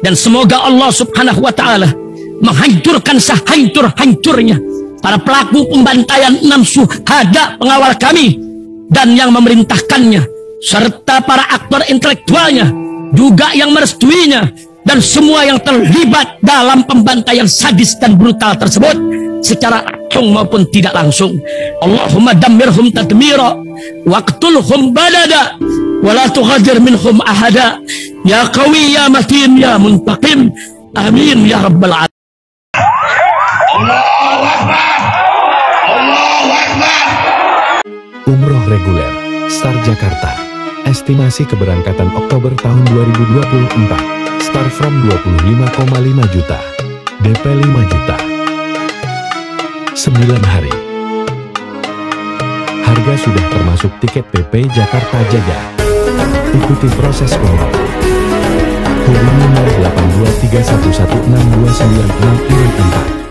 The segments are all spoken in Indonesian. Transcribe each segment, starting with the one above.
Dan semoga Allah subhanahu wa ta'ala menghancurkan sehancur-hancurnya para pelaku pembantaian 6 syuhada pengawal kami dan yang memerintahkannya, serta para aktor intelektualnya juga yang merestuinya, dan semua yang terlibat dalam pembantaian sadis dan brutal tersebut secara langsung maupun tidak langsung. Allahumma dammirhum tadmira waqtulhum badada wala tughadir minhum ahada ya qawi ya matin ya muntaqim amin ya rabbal alamin. Allahu Akbar, Allahu Akbar. Umroh reguler Star Jakarta, estimasi keberangkatan Oktober tahun 2024. Start from 25,5 juta, DP 5 juta, 9 hari. Harga sudah termasuk tiket PP Jakarta Jaya. Ikuti proses umroh. Hubungi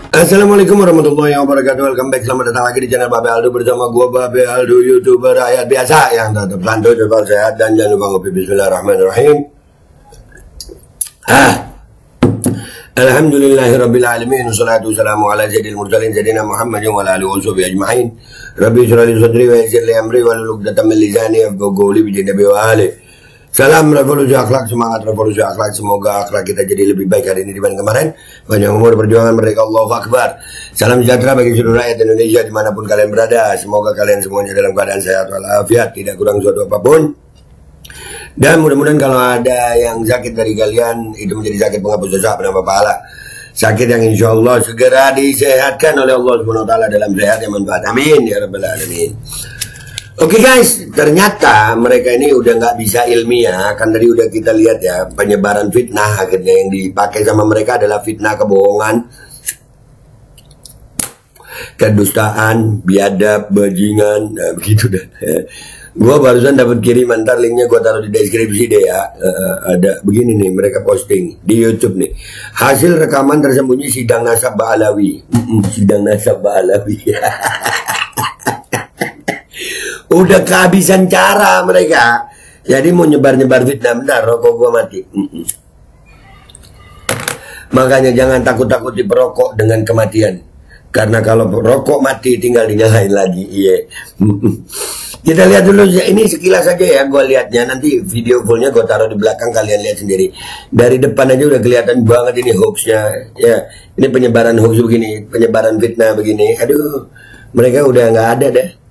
082311629664. Assalamualaikum warahmatullahi wabarakatuh. Welcome back, selamat datang lagi di channel Babe Aldo bersama gua Babe Aldo, YouTuber rakyat biasa yang tetap santuy, tetap sehat, dan jangan lupa ngopi. Bismillahirrahmanirrahim. Alhamdulillahirabbil alamin, wassalatu wassalamu ala sayyidil mursalin sayyidina Muhammadin wa ala alihi washabihi ajma'in. Rabbi shrah li sadri wa yassir li amri wahlul 'uqdatam min lisani yafqahu qawli bi nabi wa ali. Salam revolusi akhlak, semangat revolusi akhlak. Semoga akhlak kita jadi lebih baik hari ini dibanding kemarin. Panjang umur, perjuangan, merdeka, Allahu Akbar. Salam sejahtera bagi seluruh rakyat Indonesia dimanapun kalian berada. Semoga kalian semuanya dalam keadaan sehat walafiat, tidak kurang suatu apapun. Dan mudah-mudahan kalau ada yang sakit dari kalian, itu menjadi sakit penghapus dosa, penambah pahala. Sakit yang insya Allah segera disehatkan oleh Allah SWT dalam sehat yang manfaat. Amin ya rabbal alamin. Oke guys, ternyata mereka ini udah nggak bisa ilmiah. Kan tadi udah kita lihat ya, penyebaran fitnah akhirnya yang dipakai sama mereka adalah fitnah, kebohongan, kedustaan, biadab, bajingan, nah begitu dah. Gua barusan dapat kiriman, ntar linknya gua taruh di deskripsi deh ya. Ada begini nih, mereka posting di YouTube nih. Hasil rekaman tersembunyi sidang nasab Ba'alawi. Sidang nasab Ba'alawi. Udah kehabisan cara mereka. Jadi mau nyebar-nyebar fitnah. Bentar, rokok gua mati. Makanya jangan takut-takut diperokok dengan kematian. Karena kalau rokok mati tinggal dinyalain lagi. Iya. Kita lihat dulu ya, ini sekilas aja ya gue lihatnya. Nanti video fullnya gue taruh di belakang, kalian lihat sendiri. Dari depan aja udah kelihatan banget ini hoaxnya. Ya, ini penyebaran hoax begini, penyebaran fitnah begini. Aduh, mereka udah nggak ada deh.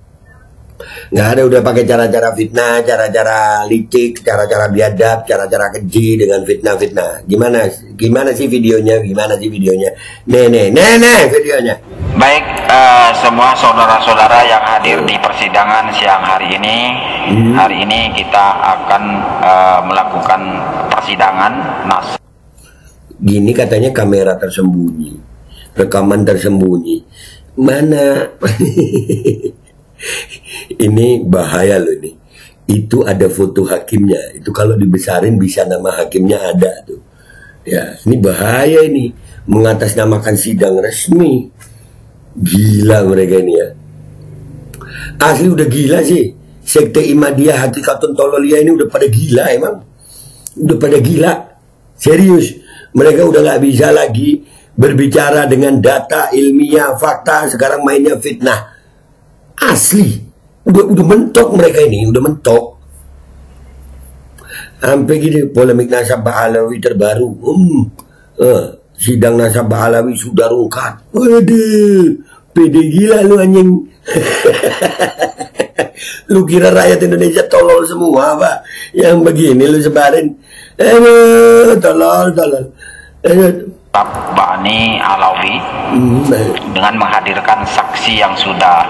Nggak ada, udah pakai cara-cara fitnah, cara-cara licik, cara-cara biadab, cara-cara keji dengan fitnah-fitnah. Gimana sih videonya? Gimana sih videonya? Nih videonya. Baik, semua saudara-saudara yang hadir di persidangan siang hari ini. Hari ini kita akan melakukan persidangan Gini katanya kamera tersembunyi, rekaman tersembunyi. Mana? Ini bahaya loh nih. Itu ada foto hakimnya. Itu kalau dibesarin bisa nama hakimnya ada tuh. Ya, ini bahaya ini. Mengatasnamakan sidang resmi. Gila mereka ini ya. Asli udah gila sih. Sekte Imadiyah Hakikatun Tololiyah ini udah pada gila emang. Udah pada gila. Serius. Mereka udah gak bisa lagi berbicara dengan data, ilmiah, fakta. Sekarang mainnya fitnah. Asli. Udah mentok mereka ini. Udah mentok. Sampai gini polemik nasab Ba'alawi terbaru. Sidang nasab Ba'alawi sudah rungkat. Waduh, pede gila lu anjing. Lu kira rakyat Indonesia tolol semua apa? Yang begini lu sebarin. Tolol. Bani Alawi dengan menghadirkan saksi yang sudah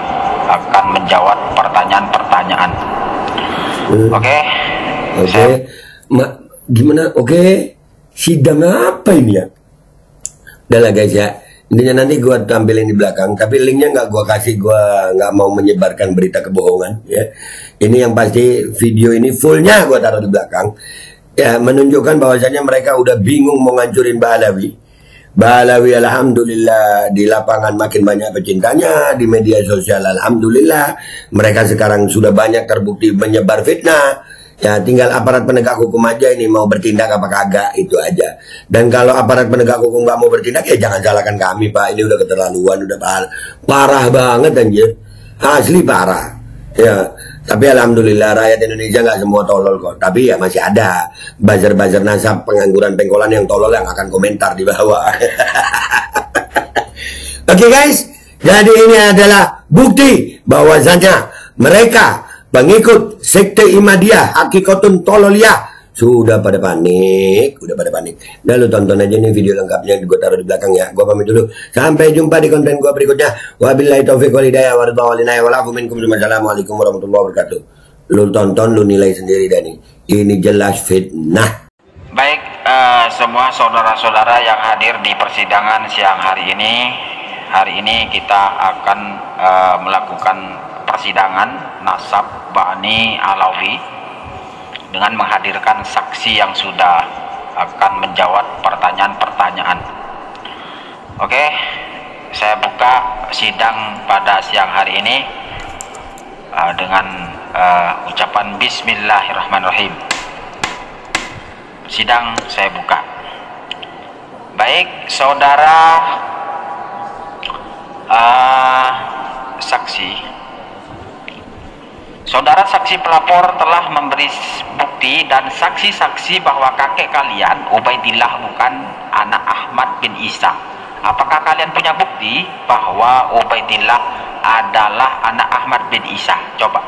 akan menjawab pertanyaan-pertanyaan. Oke. Gimana? Oke. Sidang apa ini ya? Udah lah guys ya, intinya nanti gue tampilin di belakang, tapi linknya nggak gue kasih, gue nggak mau menyebarkan berita kebohongan ya. Ini yang pasti video ini fullnya gue taruh di belakang ya, menunjukkan bahwasanya mereka udah bingung mau ngancurin Ba'alawi. Ba'alawi alhamdulillah di lapangan makin banyak pecintanya, di media sosial alhamdulillah mereka sekarang sudah banyak terbukti menyebar fitnah Ya tinggal aparat penegak hukum aja ini mau bertindak apa kagak, itu aja. Dan kalau aparat penegak hukum nggak mau bertindak ya jangan salahkan kami Pak, ini udah keterlaluan, udah parah banget anjir, asli parah. Ya tapi alhamdulillah rakyat Indonesia nggak semua tolol kok, tapi ya masih ada buzzer-buzzer nasab pengangguran pengkolan yang tolol yang akan komentar di bawah. Oke guys, jadi ini adalah bukti bahwasanya mereka pengikut sekte Ihmadiyah Hakikatun Tololiyah sudah pada panik, Nah lu tonton aja nih video lengkapnya, gue taruh di belakang ya. Gue pamit dulu, sampai jumpa di konten gue berikutnya. Wabillahi taufiq wal hidayah wa ridha wal inayah wal afu minkum. Assalamualaikum warahmatullahi wabarakatuh. Lu tonton, lu nilai sendiri Dani. Ini jelas fitnah. Baik, semua saudara-saudara yang hadir di persidangan siang hari ini kita akan melakukan persidangan nasab Bani Alawi dengan menghadirkan saksi yang sudah akan menjawab pertanyaan-pertanyaan. Oke, saya buka sidang pada siang hari ini dengan ucapan Bismillahirrahmanirrahim. Sidang saya buka. Baik, saudara Saudara saksi pelapor telah memberi bukti dan saksi-saksi bahwa kakek kalian Ubaidillah bukan anak Ahmad bin Isa. Apakah kalian punya bukti bahwa Ubaidillah adalah anak Ahmad bin Isa? Coba.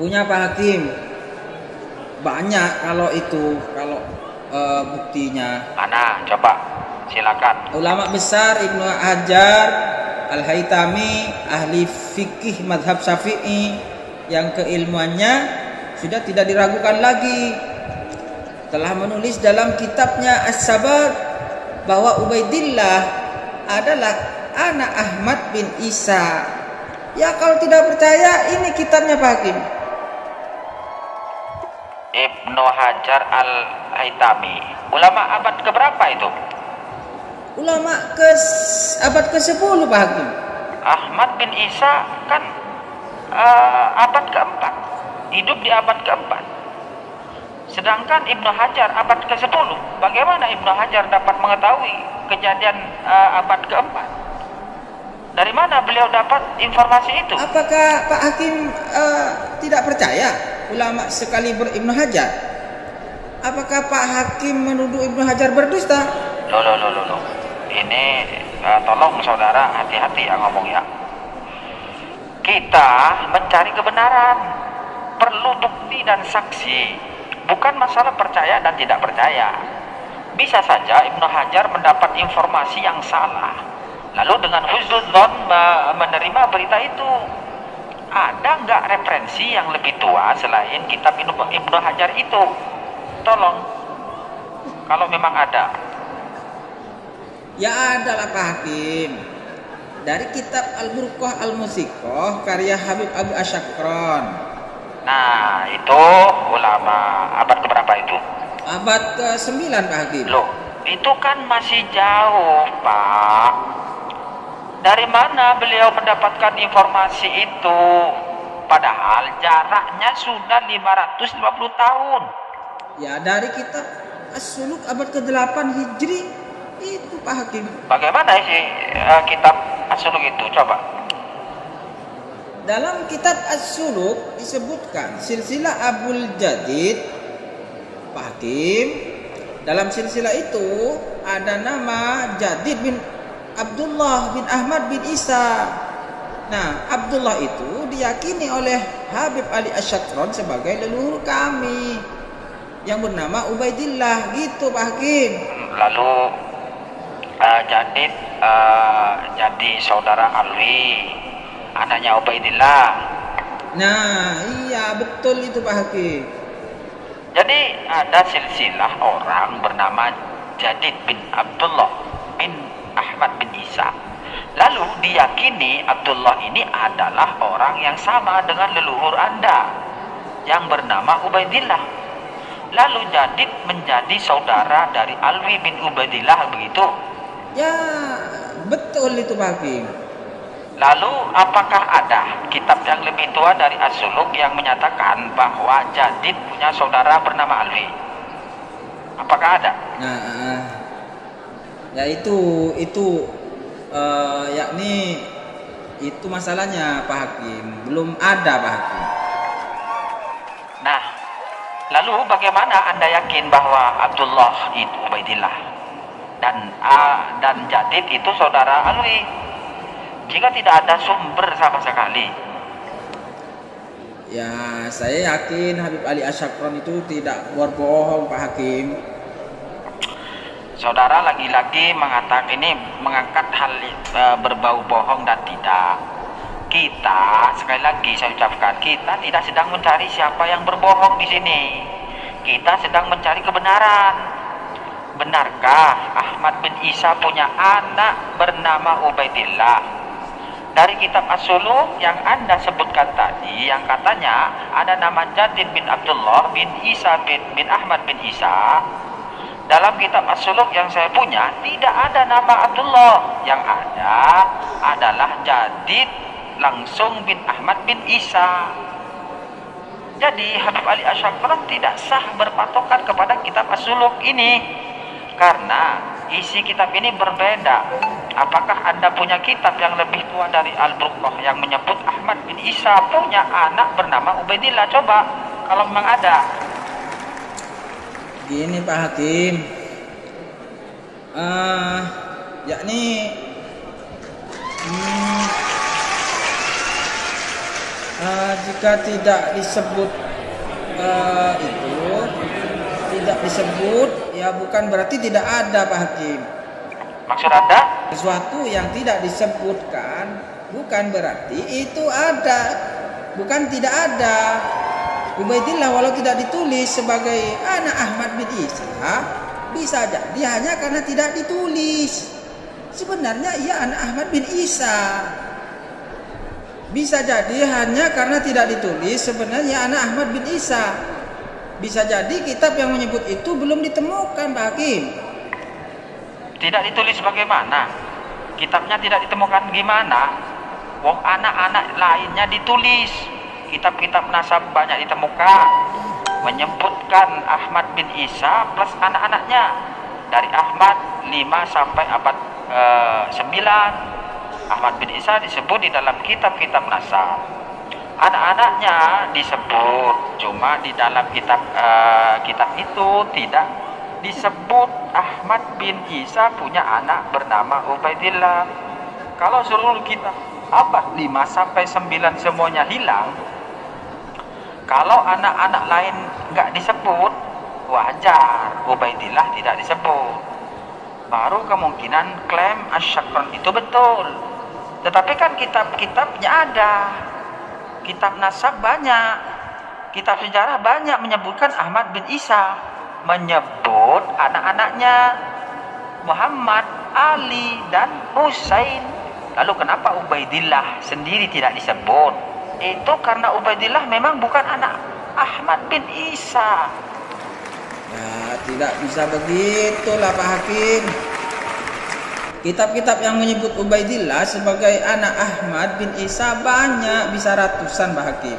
Punya Pak Hakim. Banyak kalau buktinya. Mana? Coba. Silakan. Ulama besar Ibnu Hajar Al-Haytami, ahli fikih madhab Syafi'i yang keilmuannya sudah tidak diragukan lagi, telah menulis dalam kitabnya As-Sabat bahwa Ubaidillah adalah anak Ahmad bin Isa. Ya kalau tidak percaya, ini kitabnya Pak Hakim. Ibnu Hajar Al-Haytami, ulama abad keberapa itu? Ulama abad ke-10 Pak Hakim. Ahmad bin Isa kan abad ke-4, hidup di abad ke-4. Sedangkan Ibnu Hajar abad ke-10. Bagaimana Ibnu Hajar dapat mengetahui kejadian abad ke-4? Dari mana beliau dapat informasi itu? Apakah Pak Hakim tidak percaya ulama sekaliber Ibnu Hajar? Apakah Pak Hakim menuduh Ibnu Hajar berdusta? Loh. Ini tolong saudara hati-hati ya ngomong ya. Kita mencari kebenaran, perlu bukti dan saksi, bukan masalah percaya dan tidak percaya. Bisa saja Ibnu Hajar mendapat informasi yang salah, lalu dengan husnudzon menerima berita itu. Ada nggak referensi yang lebih tua selain kitab Ibnu Hajar itu? Tolong, kalau memang ada. Ya adalah Pak Hakim. Dari kitab Al-Burqah Al-Musiqah karya Habib Abu Asyakron. Nah itu ulama abad keberapa itu? Abad ke-9 Pak Hakim. Loh, itu kan masih jauh Pak. Dari mana beliau mendapatkan informasi itu? Padahal jaraknya sudah 550 tahun. Ya dari kitab As-Suluk abad ke-8 Hijri itu Pak Hakim. Bagaimana sih kitab As-Suluk itu? Coba. Dalam kitab As-Suluk disebutkan silsilah Abul Jadid Pak Hakim. Dalam silsilah itu ada nama Jadid bin Abdullah bin Ahmad bin Isa. Nah, Abdullah itu diyakini oleh Habib Ali Asyakron sebagai leluhur kami yang bernama Ubaidillah, gitu Pak Hakim. Lalu Jadid jadi saudara Alwi, anaknya Ubaidillah. Nah, iya betul itu Pak Hakim. Jadi ada silsilah orang bernama Jadid bin Abdullah bin Ahmad bin Isa. Lalu diyakini Abdullah ini adalah orang yang sama dengan leluhur Anda yang bernama Ubaidillah. Lalu Jadid menjadi saudara dari Alwi bin Ubaidillah, begitu? Ya, betul itu Pak Hakim. Lalu apakah ada kitab yang lebih tua dari As-Suluk yang menyatakan bahwa Jadid punya saudara bernama Alwi? Apakah ada? Nah, ya itu yakni itu masalahnya Pak Hakim, belum ada Pak Hakim. Nah, lalu bagaimana Anda yakin bahwa Abdullah itu Ubaidillah dan Jadid itu saudara Alwi jika tidak ada sumber sama sekali? Ya, saya yakin Habib Ali Asyakron itu tidak berbohong Pak Hakim. Saudara lagi-lagi mengangkat hal berbau bohong dan tidak. Kita, sekali lagi saya ucapkan, kita tidak sedang mencari siapa yang berbohong di sini. Kita sedang mencari kebenaran. Benarkah Ahmad bin Isa punya anak bernama Ubaidillah? Dari kitab As-Suluk yang Anda sebutkan tadi, yang katanya ada nama Jadid bin Abdullah bin Isa bin Ahmad bin Isa, dalam kitab As-Suluk yang saya punya tidak ada nama Abdullah. Yang ada adalah Jadid langsung bin Ahmad bin Isa. Jadi Habib Ali Asyakron tidak sah berpatokan kepada kitab As-Suluk ini, karena isi kitab ini berbeda. Apakah Anda punya kitab yang lebih tua dari Al-Burqah yang menyebut Ahmad bin Isa punya anak bernama Ubaidillah? Coba, kalau memang ada. Gini Pak Hakim, yakni jika tidak disebut itu tidak disebut, ya bukan berarti tidak ada Pak Hakim. Maksud Anda? Sesuatu yang tidak disebutkan bukan berarti itu ada, bukan tidak ada. Ubaidillah walau tidak ditulis sebagai anak Ahmad bin Isa, bisa jadi hanya karena tidak ditulis. Sebenarnya ia anak Ahmad bin Isa. Bisa jadi hanya karena tidak ditulis sebenarnya anak Ahmad bin Isa. Bisa jadi kitab yang menyebut itu belum ditemukan Pak Hakim. Tidak ditulis bagaimana? Kitabnya tidak ditemukan gimana? Wong anak-anak lainnya ditulis. Kitab-kitab nasab banyak ditemukan, menyebutkan Ahmad bin Isa plus anak-anaknya. Dari Ahmad 5 sampai abad 9. Ahmad bin Isa disebut di dalam kitab-kitab nasab. Anak-anaknya disebut, cuma di dalam kitab itu tidak disebut Ahmad bin Isa punya anak bernama Ubaidillah. Kalau seluruh kitab abad 5 sampai 9 semuanya hilang, kalau anak-anak lain nggak disebut, wajar Ubaidillah tidak disebut. Baru kemungkinan klaim Asyakron itu betul. Tetapi kan kitab-kitabnya ada, kitab nasab banyak, kitab sejarah banyak menyebutkan Ahmad bin Isa, menyebut anak-anaknya Muhammad, Ali, dan Husain. Lalu kenapa Ubaidillah sendiri tidak disebut? Itu karena Ubaidillah memang bukan anak Ahmad bin Isa. Ya, tidak bisa begitulah Pak Hakim. Kitab-kitab yang menyebut Ubaidillah sebagai anak Ahmad bin Isa banyak, bisa ratusan Pak Hakim.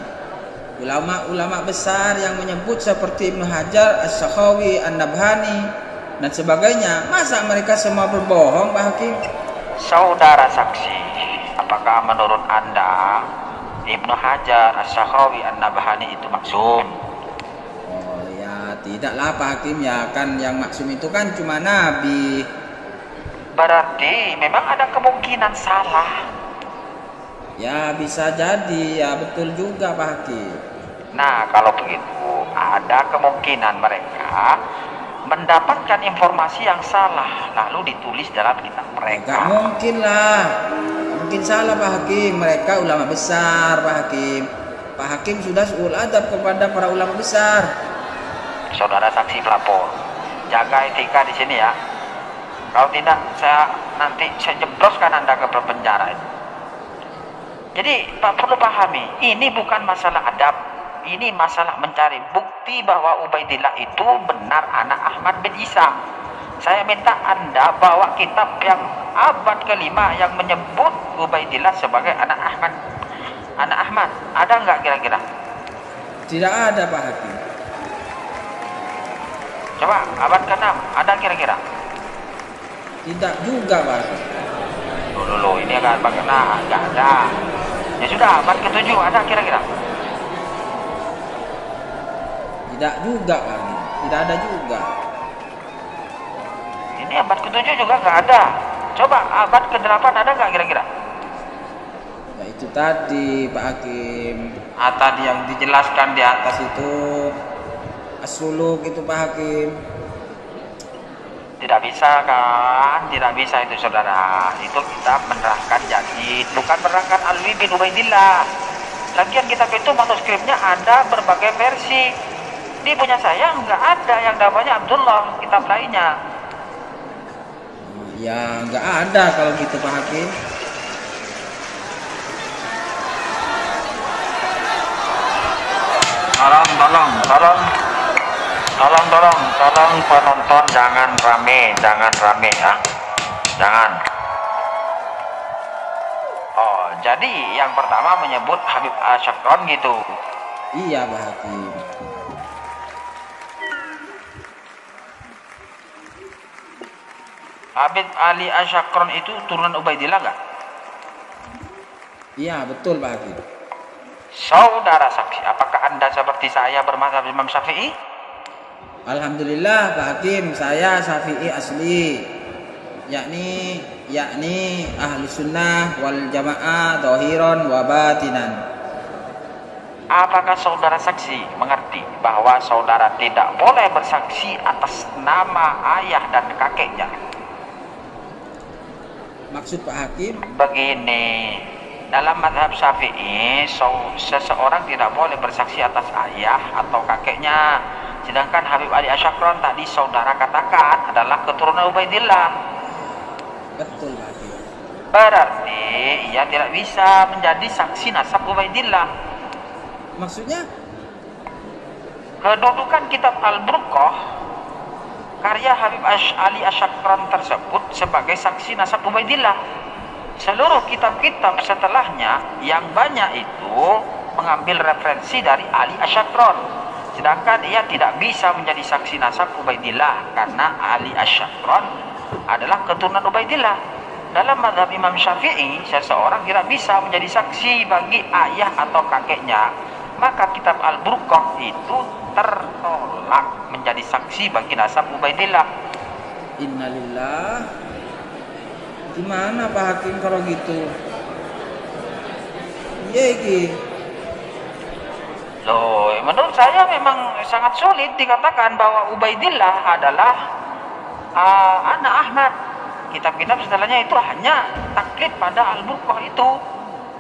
Ulama-ulama besar yang menyebut seperti Ibnu Hajar, As-Sakhawi, An-Nabhani, dan sebagainya. Masa mereka semua berbohong Pak Hakim? Saudara saksi, apakah menurut Anda Ibnu Hajar, As-Sakhawi, An-Nabhani itu maksum? Oh ya, tidaklah Pak Hakim, ya kan yang maksum itu kan cuma Nabi. Berarti memang ada kemungkinan salah. Ya bisa jadi, ya betul juga Pak Hakim. Nah, kalau begitu ada kemungkinan mereka mendapatkan informasi yang salah lalu ditulis dalam kitab mereka. Gak mungkin lah, mungkin salah Pak Hakim. Mereka ulama besar Pak Hakim. Pak Hakim sudah suul adab kepada para ulama besar. Saudara saksi pelapor, jaga etika di sini ya. Kalau tidak, nanti saya jebloskan Anda ke penjara itu. Jadi Pak perlu pahami, ini bukan masalah adab, ini masalah mencari bukti bahwa Ubaidillah itu benar anak Ahmad bin Isa. Saya minta Anda bawa kitab yang abad ke-5 yang menyebut Ubaidillah sebagai anak Ahmad. Anak Ahmad, ada nggak kira-kira? Tidak ada Pak Hakim. Coba abad ke-6, ada kira-kira? Tidak juga Pak Hakim. Dulu ini agak abad ke-6, nggak ada. Ya sudah, abad ke-7 ada kira-kira? Tidak juga Pak Hakim. Tidak ada juga. Ini abad ke-7 juga nggak ada. Coba abad ke-8 ada nggak kira-kira? Ya itu tadi Pak Hakim. Tadi yang dijelaskan di atas Itu as-suluk itu Pak Hakim. tidak bisa kan? Tidak bisa itu saudara. Itu kita menerangkan Jadid, bukan menerangkan Alwi bin Ubaidillah. Lagian kitab itu manuskripnya ada berbagai versi. Di punya saya nggak ada yang namanya Abdullah, kitab lainnya. Ya nggak ada kalau gitu Pak Hakim. Tolong penonton jangan rame ya. Jangan. Oh, jadi yang pertama menyebut Habib Asyakron gitu. Iya Pak Hakim. Habib Ali Asyakron itu turunan Ubaidillah nggak? Iya betul Pak Hakim. Saudara saksi, apakah Anda seperti saya bermazhab Imam Syafi'i? Alhamdulillah Pak Hakim, saya Syafi'i asli, yakni ahli sunnah wal jamaah zahiran wa batinan. Apakah saudara saksi mengerti bahwa saudara tidak boleh bersaksi atas nama ayah dan kakeknya? Maksud Pak Hakim? Begini, dalam mazhab Syafi'i, seseorang tidak boleh bersaksi atas ayah atau kakeknya. Sedangkan Habib Ali Asyakron tadi saudara katakan adalah keturunan Ubaidillah. Betul Pak Hakim. Berarti ia tidak bisa menjadi saksi nasab Ubaidillah. Maksudnya? Kedudukan kitab Al-Burqah karya Habib Ali Asyakron tersebut sebagai saksi nasab Ubaidillah. Seluruh kitab-kitab setelahnya yang banyak itu mengambil referensi dari Ali Asyakron. Sedangkan ia tidak bisa menjadi saksi nasab Ubaidillah karena Ali Asyakron adalah keturunan Ubaidillah. Dalam mazhab Imam Syafi'i, seseorang tidak bisa menjadi saksi bagi ayah atau kakeknya. Maka kitab Al-Burqah itu tertolak menjadi saksi bagi nasab Ubaidillah. Innalillah. Gimana Pak Hakim kalau gitu? Iya iki. Loh, menurut saya memang sangat sulit dikatakan bahwa Ubaidillah adalah anak Ahmad. Kitab-kitab setelahnya itu hanya taklid pada Al-Burqah itu.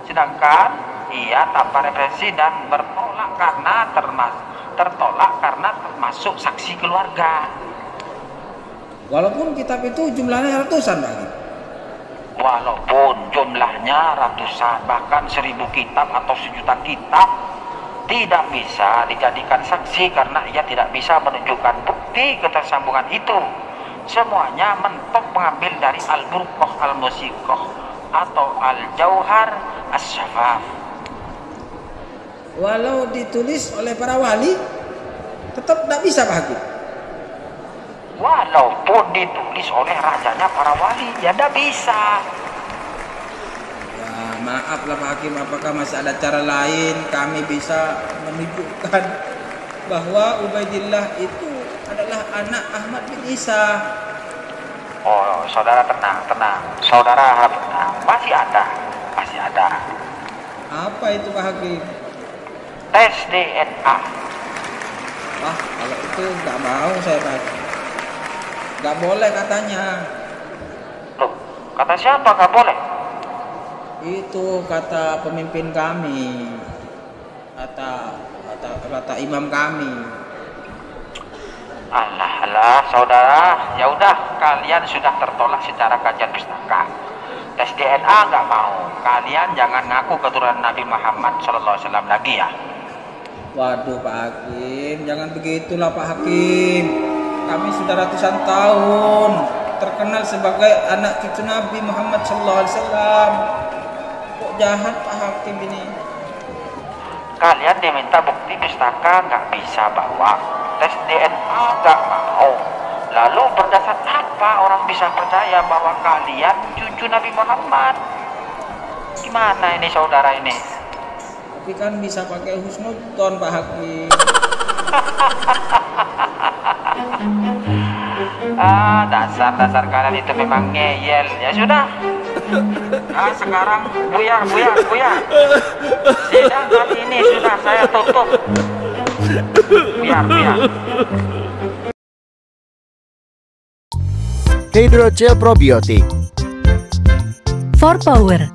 Sedangkan ia tanpa referensi dan tertolak karena termasuk saksi keluarga. Walaupun kitab itu jumlahnya ratusan Pak Hakim. Walaupun jumlahnya ratusan, bahkan 1000 kitab atau 1.000.000 kitab, tidak bisa dijadikan saksi karena ia tidak bisa menunjukkan bukti ketersambungan itu. Semuanya mentok mengambil dari Al-Burqah Al-Musiqah atau Al-Jauhar As-Syafaf. Walau ditulis oleh para wali, tetap tidak bisa Pak Hakim. Walaupun ditulis oleh rajanya para wali, ya tidak bisa. Ya maaflah Pak Hakim, apakah masih ada cara lain kami bisa menunjukkan bahwa Ubaidillah itu adalah anak Ahmad bin Isa? Oh, saudara tenang. Saudara harap tenang. Masih ada. Apa itu Pak Hakim? Tes DNA. Wah, kalau itu nggak mau saya Pak Hakim. Nggak boleh katanya. Loh, kata siapa nggak boleh? Itu kata pemimpin kami, kata imam kami. Alah, saudara, ya udah, kalian sudah tertolak secara kajian pustaka. Tes DNA nggak mau. Kalian jangan ngaku keturunan Nabi Muhammad SAW lagi ya. Waduh Pak Hakim, jangan begitulah Pak Hakim. Kami sudah ratusan tahun terkenal sebagai anak cucu Nabi Muhammad SAW. jahat Pak Hakim ini. Kalian diminta bukti pustaka nggak bisa bawa, tes DNA nggak mau. Lalu berdasar apa orang bisa percaya bahwa kalian cucu Nabi Muhammad? Gimana ini saudara ini? Tapi kan bisa pakai husnudon Pak Hakim. Dasar kalian itu memang ngeyel. Ya sudah. Sekarang Buya. Sidang kali ini sudah saya tutup. Buya. Hydrogel probiotik. For Power.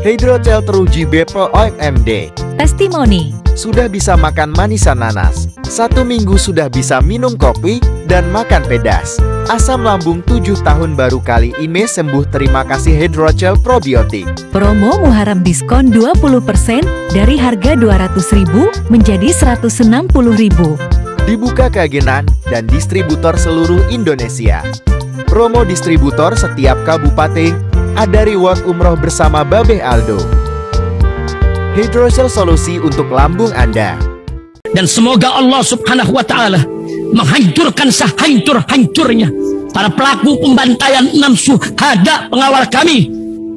Hydrogel teruji BPO OMD. Testimoni. Sudah bisa makan manisan nanas. 1 minggu sudah bisa minum kopi dan makan pedas. Asam lambung 7 tahun baru kali ini sembuh. Terima kasih Hydrogel probiotik. Promo Muharram diskon 20% dari harga 200.000 menjadi 160.000. Dibuka keagenan dan distributor seluruh Indonesia. Promo distributor setiap kabupaten. Ada reward umroh bersama Babeh Aldo. Hydrogel solusi untuk lambung Anda. Dan semoga Allah Subhanahu wa Ta'ala menghancurkan sehancur-hancurnya para pelaku pembantaian 6 syuhada pengawal kami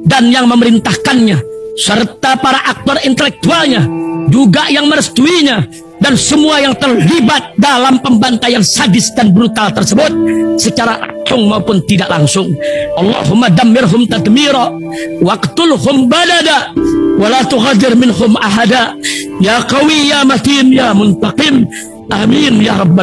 dan yang memerintahkannya, serta para aktor intelektualnya juga yang merestuinya, dan semua yang terlibat dalam pembantaian sadis dan brutal tersebut secara langsung maupun tidak langsung. Allahumma dammirhum tadmira waqtulhum badada wala tughadir minhum ahada ya qawi ya matin ya muntaqim. Amin ya rabbal